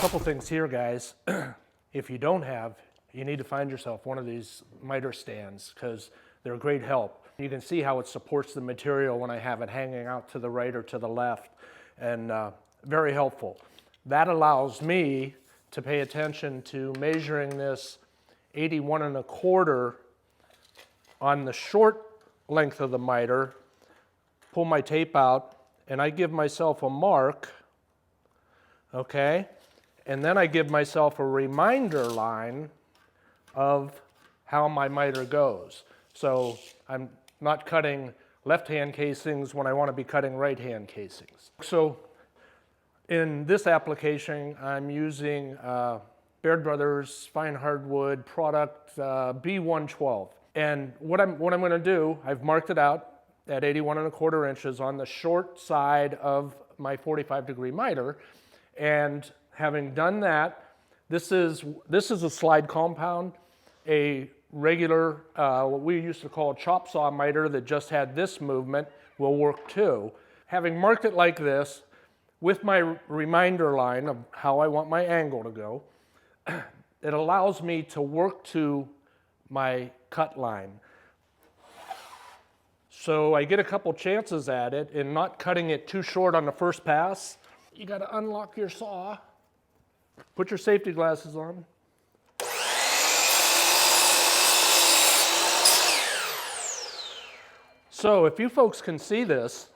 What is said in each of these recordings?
couple things here, guys. If you don't have, you need to find yourself one of these miter stands because they're a great help. You can see how it supports the material when I have it hanging out to the right or to the left, and very helpful. That allows me to pay attention to measuring this 81 1/4 on the short length of the miter, pull my tape out, and I give myself a mark, okay? And then I give myself a reminder line of how my miter goes. So I'm not cutting left-hand casings when I want to be cutting right-hand casings. So in this application, I'm using Baird Brothers fine hardwood product B112. And what I'm going to do, I've marked it out at 81 1/4 inches on the short side of my 45-degree miter. And having done that, this is a slide compound, a regular, what we used to call a chop saw miter that just had this movement will work too. Having marked it like this, with my reminder line of how I want my angle to go, it allows me to work to my cut line. So I get a couple chances at it and not cutting it too short on the first pass. You got to unlock your saw, put your safety glasses on. So if you folks can see this,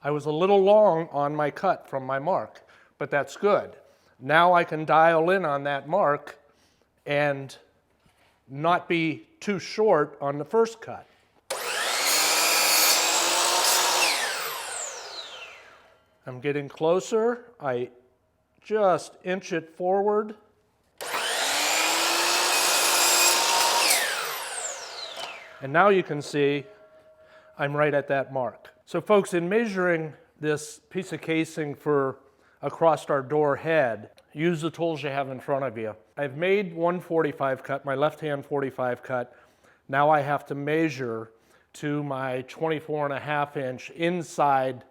I was a little long on my cut from my mark, but that's good. Now I can dial in on that mark and not be too short on the first cut. I'm getting closer. I just inch it forward. And now you can see I'm right at that mark. So folks, in measuring this piece of casing for across our door head, use the tools you have in front of you. I've made one 45 cut, my left-hand 45 cut. Now I have to measure to my 24 1/2 inch inside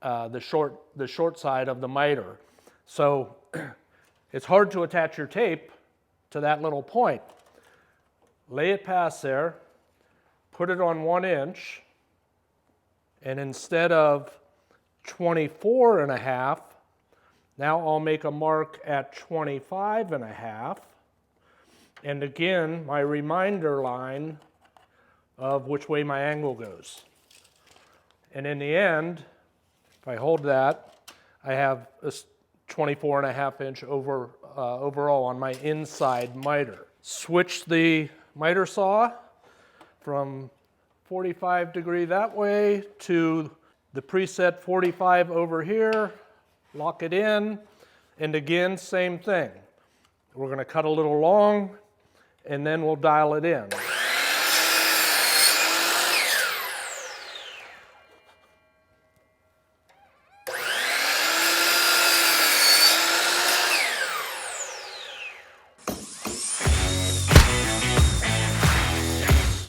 the short side of the miter. So it's hard to attach your tape to that little point. Lay it past there, put it on 1 inch, and instead of 24 1/2, now I'll make a mark at 25 1/2, and again, my reminder line of which way my angle goes. And in the end, if I hold that, I have a 24 1/2 inch overall on my inside miter. Switch the miter saw from 45 degree that way to the preset 45 over here, lock it in, and again, same thing. We're going to cut a little long, and then we'll dial it in.